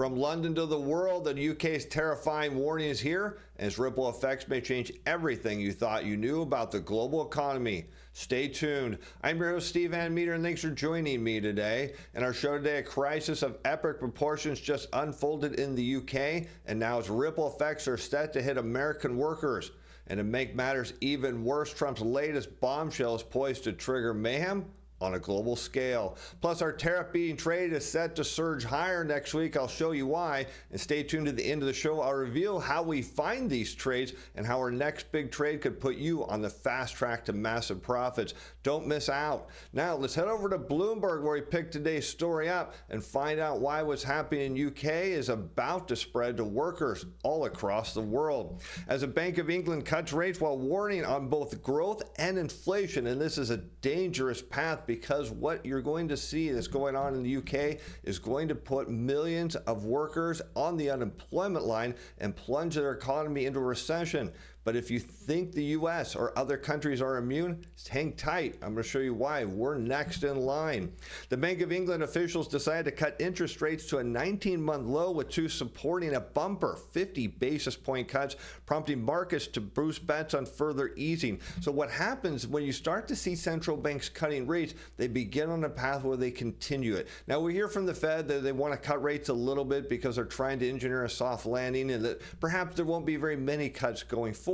From London to the world, the UK's terrifying warning is here, and its ripple effects may change everything you thought you knew about the global economy. Stay tuned. I'm your host, Steve Metre, and thanks for joining me today. In our show today, a crisis of epic proportions just unfolded in the UK, and now its ripple effects are set to hit American workers. And to make matters even worse, Trump's latest bombshell is poised to trigger mayhem on a global scale. Plus, our tariff-beating trade is set to surge higher next week. I'll show you why. And stay tuned to the end of the show. I'll reveal how we find these trades and how our next big trade could put you on the fast track to massive profits. Don't miss out. Now, let's head over to Bloomberg, where we picked today's story up and find out why what's happening in UK is about to spread to workers all across the world. As the Bank of England cuts rates while warning on both growth and inflation, and this is a dangerous path, because what you're going to see that's going on in the UK is going to put millions of workers on the unemployment line and plunge their economy into a recession. But if you think the US or other countries are immune, hang tight. I'm going to show you why. We're next in line. The Bank of England officials decided to cut interest rates to a 19-month low, with two supporting a bumper 50 basis point cuts, prompting markets to boost bets on further easing. So what happens when you start to see central banks cutting rates, they begin on a path where they continue it. Now, we hear from the Fed that they want to cut rates a little bit because they're trying to engineer a soft landing, and that perhaps there won't be very many cuts going forward.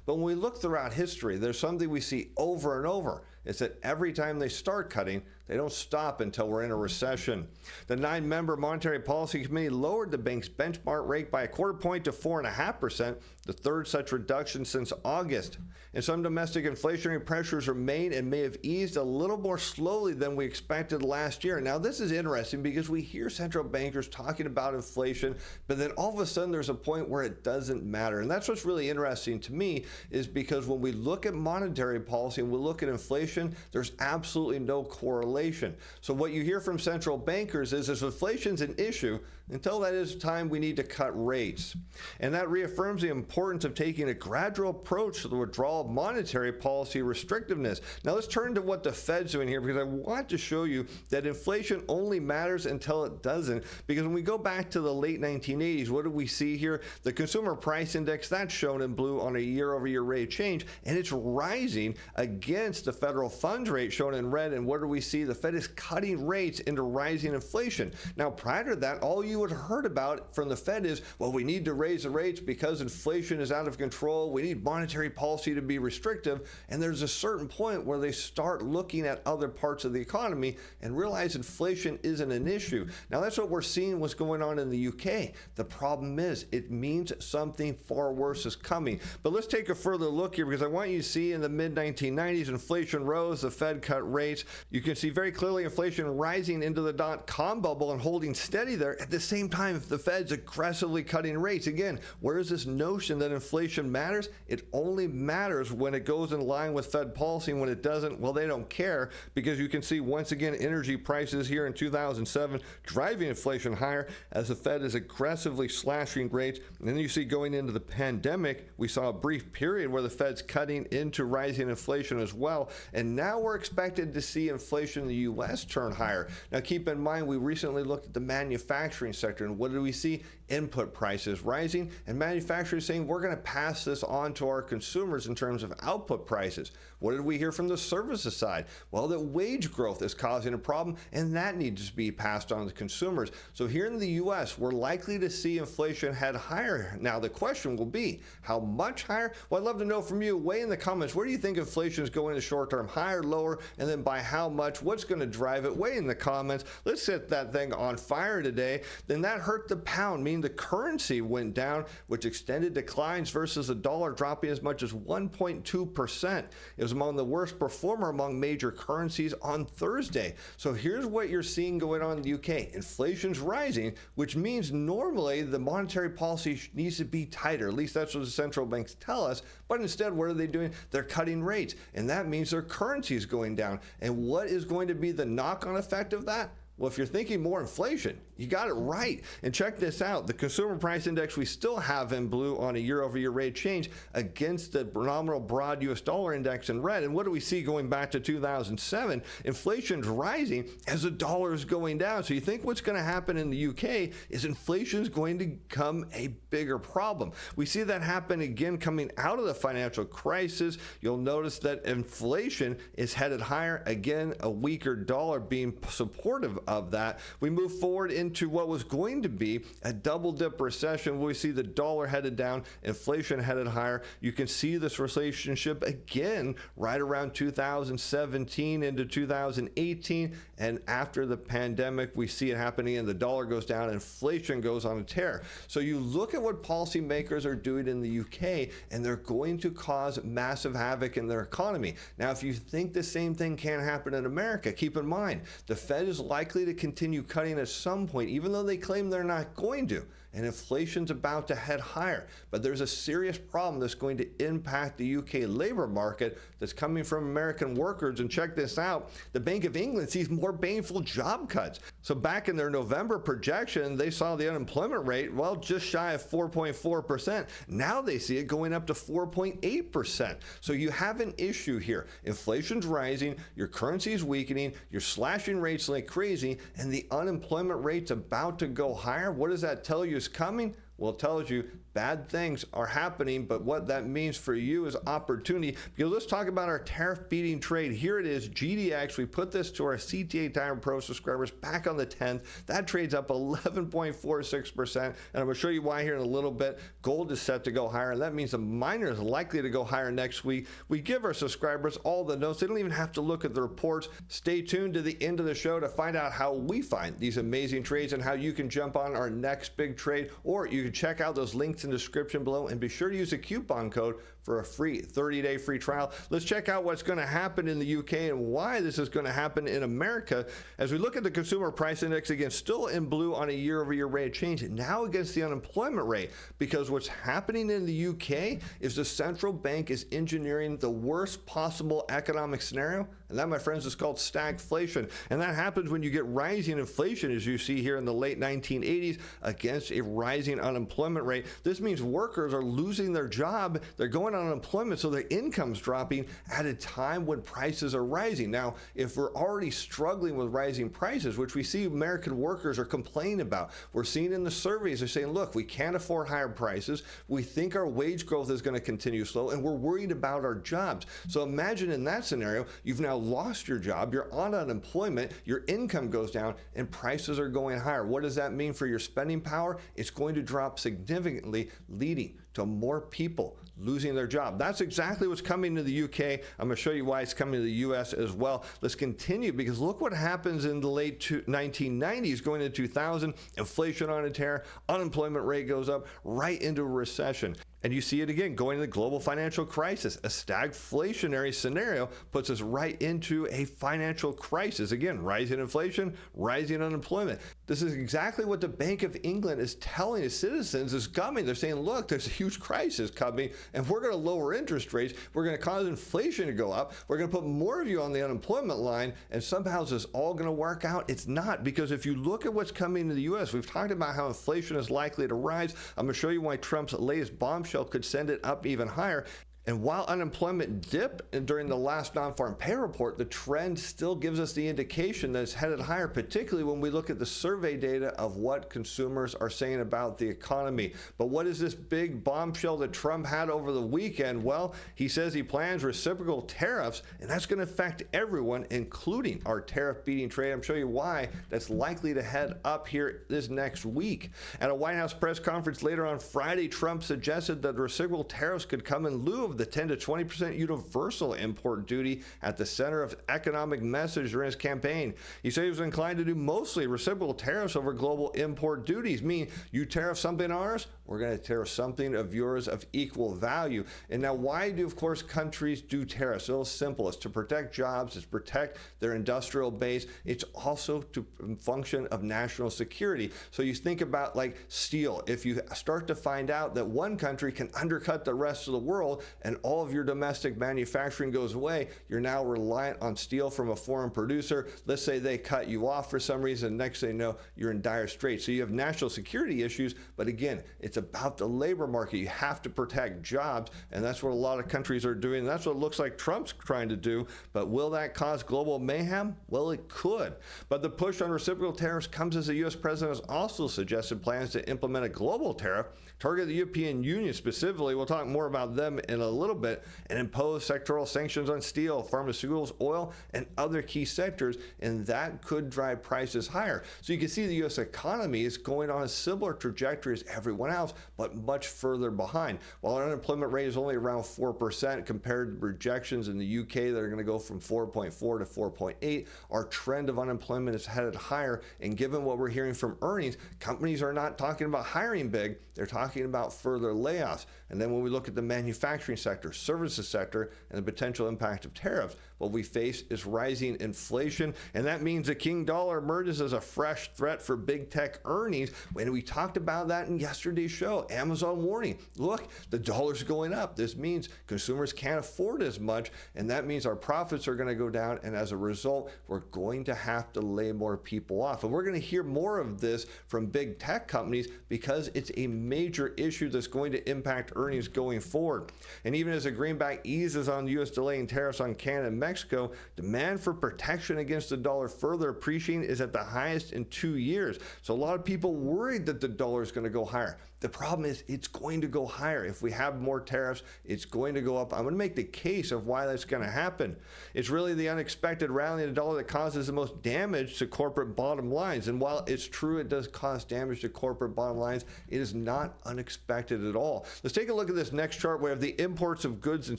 But when we look throughout history, there's something we see over and over. It's that every time they start cutting, they don't stop until we're in a recession. The 9-member Monetary Policy Committee lowered the bank's benchmark rate by a quarter point to 4.5%, the third such reduction since August. And some domestic inflationary pressures remain and may have eased a little more slowly than we expected last year. Now, this is interesting because we hear central bankers talking about inflation, but then all of a sudden there's a point where it doesn't matter. And that's what's really interesting to me, is because when we look at monetary policy and we look at inflation, there's absolutely no correlation. So what you hear from central bankers is inflation's an issue. Until that is time, we need to cut rates. And that reaffirms the importance of taking a gradual approach to the withdrawal of monetary policy restrictiveness. Now let's turn to what the Fed's doing here, because I want to show you that inflation only matters until it doesn't. Because when we go back to the late 1980s, what do we see here? The consumer price index, that's shown in blue on a year-over-year rate of change, and it's rising against the federal funds rate shown in red. And what do we see? The Fed is cutting rates into rising inflation. Now, prior to that, all you had heard about from the Fed is, well, we need to raise the rates because inflation is out of control. We need monetary policy to be restrictive. And there's a certain point where they start looking at other parts of the economy and realize inflation isn't an issue. Now, that's what we're seeing what's going on in the UK. The problem is it means something far worse is coming. But let's take a further look here, because I want you to see in the mid-1990s, inflation rose, the Fed cut rates. You can see very clearly inflation rising into the dot-com bubble and holding steady there. At the same time, the Fed's aggressively cutting rates. Again, where is this notion that inflation matters? It only matters when it goes in line with Fed policy. When it doesn't, well, they don't care, because you can see once again energy prices here in 2007 driving inflation higher as the Fed is aggressively slashing rates. And then you see going into the pandemic, we saw a brief period where the Fed's cutting into rising inflation as well. And now we're expected to see inflation in the U.S. turn higher. Now, keep in mind, we recently looked at the manufacturing sector, and what do we see? Input prices rising, and manufacturers saying we're going to pass this on to our consumers in terms of output prices. What did we hear from the services side? Well, that wage growth is causing a problem, and that needs to be passed on to consumers. So here in the U.S., we're likely to see inflation head higher. Now, the question will be, how much higher? Well, I'd love to know from you. Weigh in the comments. Where do you think inflation is going in the short term? Higher, lower, and then by how much? What's going to drive it? Weigh in the comments. Let's set that thing on fire today. Then that hurt the pound, meaning the currency went down, which extended declines versus the dollar dropping as much as 1.2%. It was among the worst performer among major currencies on Thursday. So here's what you're seeing going on in the UK. Inflation's rising, which means normally the monetary policy needs to be tighter. At least that's what the central banks tell us. But instead, what are they doing? They're cutting rates. And that means their currency is going down. And what is going to be the knock-on effect of that? Well, if you're thinking more inflation, You got it right. And check this out. The consumer price index we still have in blue on a year-over-year rate of change against the nominal broad U.S. dollar index in red. And what do we see going back to 2007? Inflation's rising as the dollar is going down. So you think what's going to happen in the UK is inflation's going to become a bigger problem. We see that happen again coming out of the financial crisis. You'll notice that inflation is headed higher. Again, a weaker dollar being supportive of that. We move forward into what was going to be a double dip recession where we see the dollar headed down, inflation headed higher. You can see this relationship again right around 2017 into 2018, and after the pandemic we see it happening and the dollar goes down, inflation goes on a tear. So you look at what policymakers are doing in the UK and they're going to cause massive havoc in their economy. Now if you think the same thing can happen in America, keep in mind the Fed is likely to continue cutting at some point, even though they claim they're not going to, and inflation's about to head higher. But there's a serious problem that's going to impact the UK labor market that's coming from American workers. And check this out, the Bank of England sees more painful job cuts. So back in their November projection, they saw the unemployment rate, well, just shy of 4.4%. Now they see it going up to 4.8%. So you have an issue here. Inflation's rising, your currency is weakening, you're slashing rates like crazy, and the unemployment rate's about to go higher. What does that tell you is coming? Well, it tells you bad things are happening, but what that means for you is opportunity. Because let's talk about our tariff beating trade. Here it is, GDX. We put this to our CTA Time Pro subscribers back on the 10th. That trade's up 11.46%. And I'm going to show you why here in a little bit. Gold is set to go higher, and that means the miner is likely to go higher next week. We give our subscribers all the notes. They don't even have to look at the reports. Stay tuned to the end of the show to find out how we find these amazing trades and how you can jump on our next big trade, or you can check out those links in the description below and be sure to use a coupon code for a free 30-day free trial. Let's check out what's going to happen in the UK and why this is going to happen in America. As we look at the consumer price index, again, still in blue on a year-over-year rate of change, now against the unemployment rate, because what's happening in the UK is the central bank is engineering the worst possible economic scenario, and that, my friends, is called stagflation. And that happens when you get rising inflation, as you see here in the late 1980s, against a rising unemployment rate. This means workers are losing their job, they're going on unemployment, so their income's dropping at a time when prices are rising. Now, if we're already struggling with rising prices, which we see American workers are complaining about, we're seeing in the surveys, they're saying, look, we can't afford higher prices, we think our wage growth is going to continue slow, and we're worried about our jobs. So imagine in that scenario, you've now lost your job, you're on unemployment, your income goes down, and prices are going higher. What does that mean for your spending power? It's going to drop significantly, leading to more people losing their job. That's exactly what's coming to the UK. I'm going to show you why it's coming to the US as well. Let's continue, because look what happens in the late 1990s going into 2000. Inflation on a tear, unemployment rate goes up right into a recession. And you see it again going into the global financial crisis. A stagflationary scenario puts us right into a financial crisis. Again, rising inflation, rising unemployment. This is exactly what the Bank of England is telling its citizens is coming. They're saying, look, there's a huge crisis coming, and we're going to lower interest rates. We're going to cause inflation to go up. We're going to put more of you on the unemployment line, and somehow is this all going to work out? It's not, because if you look at what's coming to the U.S., we've talked about how inflation is likely to rise. I'm going to show you why Trump's latest bombshell could send it up even higher. And while unemployment dipped during the last non-farm pay report, the trend still gives us the indication that it's headed higher, particularly when we look at the survey data of what consumers are saying about the economy. But what is this big bombshell that Trump had over the weekend? Well, he says he plans reciprocal tariffs, and that's going to affect everyone, including our tariff-beating trade. I'm showing you why that's likely to head up here this next week. At a White House press conference later on Friday, Trump suggested that reciprocal tariffs could come in lieu of the 10 to 20% universal import duty at the center of economic message during his campaign. He said he was inclined to do mostly reciprocal tariffs over global import duties, meaning you tariff something on ours, we're going to tariff something of yours of equal value. And now, why do, of course, countries do tariffs? It's simple. It's to protect jobs. It's protect their industrial base. It's also to function of national security. So you think about like steel. If you start to find out that one country can undercut the rest of the world and all of your domestic manufacturing goes away, you're now reliant on steel from a foreign producer. Let's say they cut you off for some reason. Next thing you know, you're in dire straits. So you have national security issues. But again, it's about the labor market. You have to protect jobs. And that's what a lot of countries are doing. And that's what it looks like Trump's trying to do. But will that cause global mayhem? Well, it could. But the push on reciprocal tariffs comes as the U.S. president has also suggested plans to implement a global tariff, target the European Union specifically. We'll talk more about them in a little bit, and impose sectoral sanctions on steel, pharmaceuticals, oil, and other key sectors, and that could drive prices higher. So you can see the U.S. economy is going on a similar trajectory as everyone else, but much further behind. While our unemployment rate is only around 4% compared to projections in the UK that are going to go from 4.4 to 4.8, our trend of unemployment is headed higher. And given what we're hearing from earnings, companies are not talking about hiring big, they're talking about further layoffs. And then when we look at the manufacturing sector, services sector, and the potential impact of tariffs, what we face is rising inflation, and that means the king dollar emerges as a fresh threat for big tech earnings. When we talked about that in yesterday's show, Amazon warning, look, the dollar's going up. This means consumers can't afford as much, and that means our profits are going to go down, and as a result, we're going to have to lay more people off. And we're going to hear more of this from big tech companies because it's a major issue that's going to impact earnings going forward. And even as the greenback eases on U.S. delaying tariffs on Canada and Mexico, demand for protection against the dollar further appreciating is at the highest in 2 years. So a lot of people worried that the dollar is going to go higher. The problem is it's going to go higher. If we have more tariffs, it's going to go up. I'm going to make the case of why that's going to happen. It's really the unexpected rally in the dollar that causes the most damage to corporate bottom lines. And while it's true it does cause damage to corporate bottom lines, it is not unexpected at all. Let's take a look at this next chart. We have the imports of goods and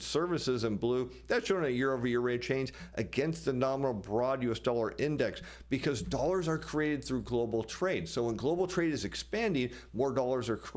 services in blue. That's showing a year-over-year rate change against the nominal broad U.S. dollar index because dollars are created through global trade. So when global trade is expanding, more dollars are created.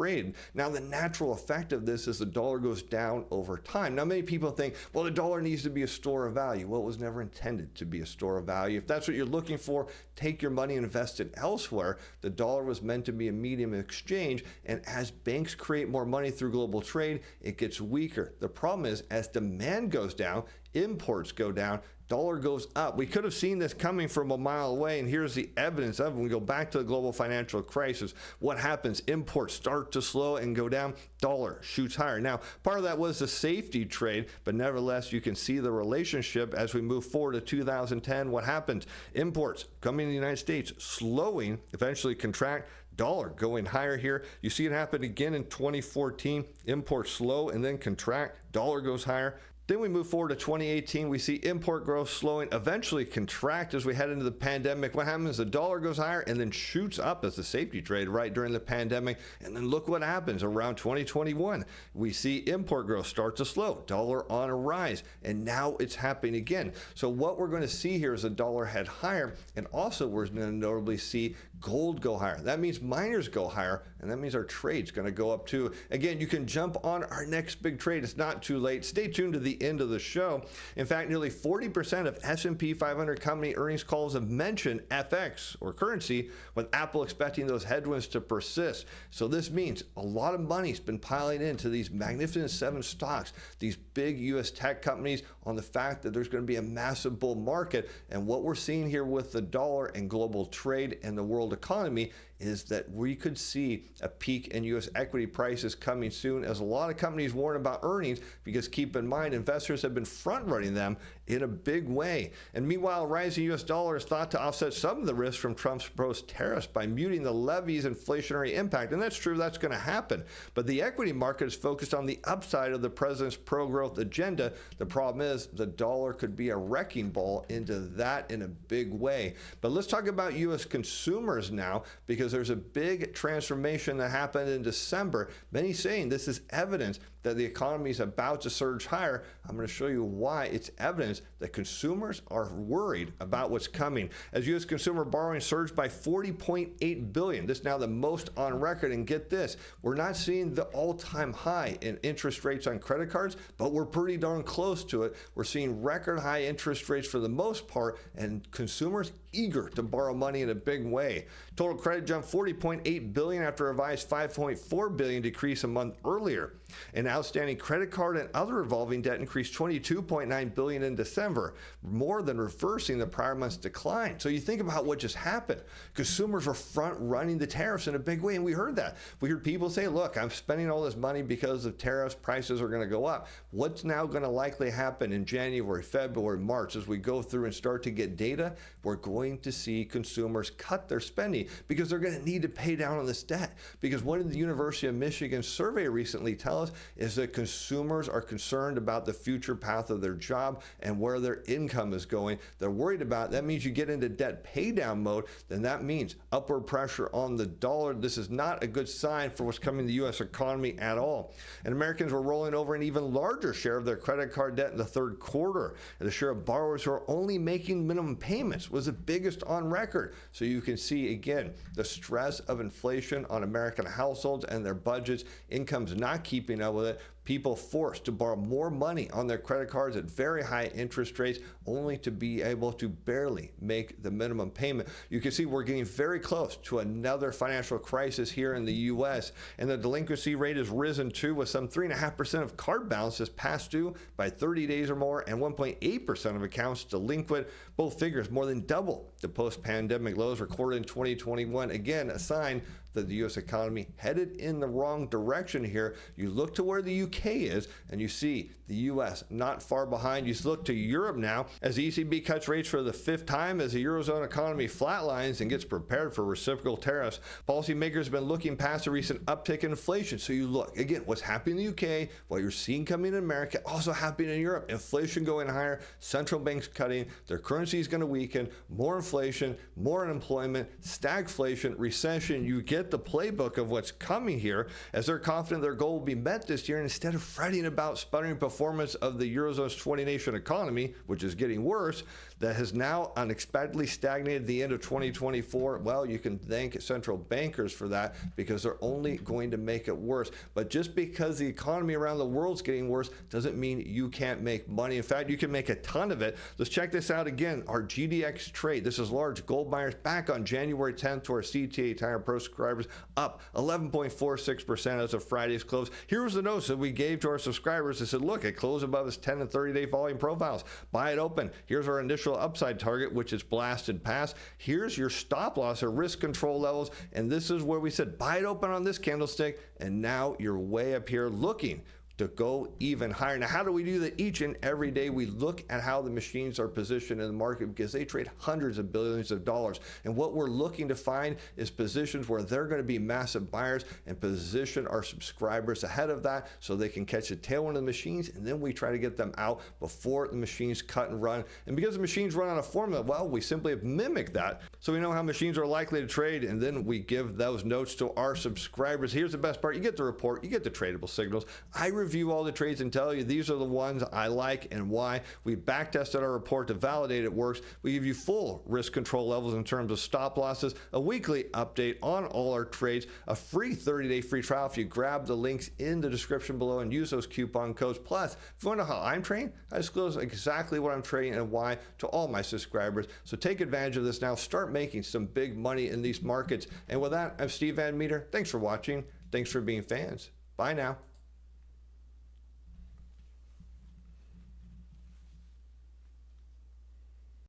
Now, the natural effect of this is the dollar goes down over time. Now, many people think, well, the dollar needs to be a store of value. Well, it was never intended to be a store of value. If that's what you're looking for, take your money and invest it elsewhere. The dollar was meant to be a medium of exchange, and as banks create more money through global trade, it gets weaker. The problem is, as demand goes down, imports go down, dollar goes up. We could have seen this coming from a mile away, and here's the evidence of it. When we go back to the global financial crisis, what happens? Imports start to slow and go down, dollar shoots higher. Now, part of that was the safety trade, but nevertheless, you can see the relationship as we move forward to 2010. What happens? Imports coming to the United States, slowing, eventually contract, dollar going higher here. You see it happen again in 2014. Imports slow and then contract, dollar goes higher. Then we move forward to 2018. We see import growth slowing, eventually contract as we head into the pandemic. What happens? The dollar goes higher and then shoots up as the safety trade right during the pandemic. And then look what happens around 2021. We see import growth start to slow, dollar on a rise, and now it's happening again. So what we're going to see here is the dollar head higher, and also we're going to notably see gold go higher. That means miners go higher, and that means our trade's going to go up too. Again, you can jump on our next big trade. It's not too late. Stay tuned to the end of the show. In fact, nearly 40% of S&P 500 company earnings calls have mentioned FX or currency, with Apple expecting those headwinds to persist. So this means a lot of money's been piling into these magnificent 7 stocks, these big U.S. tech companies, on the fact that there's going to be a massive bull market. And what we're seeing here with the dollar and global trade and the world economy is that we could see a peak in U.S. equity prices coming soon, as a lot of companies warn about earnings, because keep in mind, investors have been front-running them in a big way. And meanwhile, rising U.S. dollar is thought to offset some of the risk from Trump's proposed tariffs by muting the levy's inflationary impact. And that's true, that's going to happen. But the equity market is focused on the upside of the president's pro-growth agenda. The problem is the dollar could be a wrecking ball into that in a big way. But let's talk about U.S. consumers now, because because there's a big transformation that happened in December. Many saying this is evidence that the economy is about to surge higher. I'm going to show you why it's evidence that consumers are worried about what's coming. As U.S. consumer borrowing surged by $40.8 billion. This is now the most on record. And get this, we're not seeing the all-time high in interest rates on credit cards, but we're pretty darn close to it. We're seeing record high interest rates for the most part, and consumers eager to borrow money in a big way. Total credit jumped $40.8 billion after a revised $5.4 billion decrease a month earlier. And outstanding credit card and other revolving debt increased $22.9 billion in December, more than reversing the prior month's decline. So you think about what just happened. Consumers were front running the tariffs in a big way, and we heard that. We heard people say, look, I'm spending all this money because of tariffs, prices are going to go up. What's now going to likely happen in January, February, March as we go through and start to get data? We're going to see consumers cut their spending because they're going to need to pay down on this debt. Because what did the University of Michigan survey recently tell us is that consumers are concerned about the future path of their job and where their income is going. They're worried about that. Means you get into debt pay down mode, then that means upward pressure on the dollar. This is not a good sign for what's coming to the U.S. economy at all. And Americans were rolling over an even larger share of their credit card debt in the third quarter. And the share of borrowers who are only making minimum payments was the biggest on record. So you can see again the stress of inflation on American households and their budgets, incomes not keeping up with it, people forced to borrow more money on their credit cards at very high interest rates only to be able to barely make the minimum payment. You can see we're getting very close to another financial crisis here in the U.S. and the delinquency rate has risen too, with some 3.5% of card balances past due by 30 days or more and 1.8% of accounts delinquent. Both figures more than double the post-pandemic lows recorded in 2021. Again, a sign that the U.S. economy headed in the wrong direction here. You look to where the U.K. is, and you see the U.S. not far behind. You look to Europe now, as the ECB cuts rates for the fifth time, as the Eurozone economy flatlines and gets prepared for reciprocal tariffs. Policymakers have been looking past the recent uptick in inflation. So you look, again, what's happening in the U.K., what you're seeing coming in America, also happening in Europe. Inflation going higher, central banks cutting, their currency is going to weaken, more inflation, more unemployment, stagflation, recession. You get the playbook of what's coming here, as they're confident their goal will be met this year. And instead of fretting about sputtering performance of the Eurozone's 20-nation economy, which is getting worse, that has now unexpectedly stagnated at the end of 2024, well, you can thank central bankers for that, because they're only going to make it worse. But just because the economy around the world's getting worse doesn't mean you can't make money. In fact, you can make a ton of it. Let's check this out again. Our GDX trade, this is large gold buyers back on January 10th to our CTA Tire Pro subscribers, up 11.46% as of Friday's close. Here was the notice that we gave to our subscribers that said, look, it closed above its 10 and 30-day volume profiles. Buy it open. Here's our initial upside target, which is blasted past. Here's your stop loss or risk control levels. And this is where we said, buy it open on this candlestick. And now you're way up here looking to go even higher. Now, how do we do that? Each and every day we look at how the machines are positioned in the market, because they trade hundreds of billions of dollars. And what we're looking to find is positions where they're going to be massive buyers, and position our subscribers ahead of that so they can catch the tailwind of the machines. And then we try to get them out before the machines cut and run. And because the machines run on a formula, well, we simply have mimicked that. So we know how machines are likely to trade, and then we give those notes to our subscribers. Here's the best part. You get the report, you get the tradable signals. I review all the trades and tell you these are the ones I like and why. We back tested our report to validate it works. We give you full risk control levels in terms of stop losses, a weekly update on all our trades, a free 30-day free trial if you grab the links in the description below and use those coupon codes. Plus, if you want to know how I'm trading, I disclose exactly what I'm trading and why to all my subscribers. So take advantage of this now. Start making some big money in these markets. And with that, I'm Steve Van Metre. Thanks for watching. Thanks for being fans. Bye now.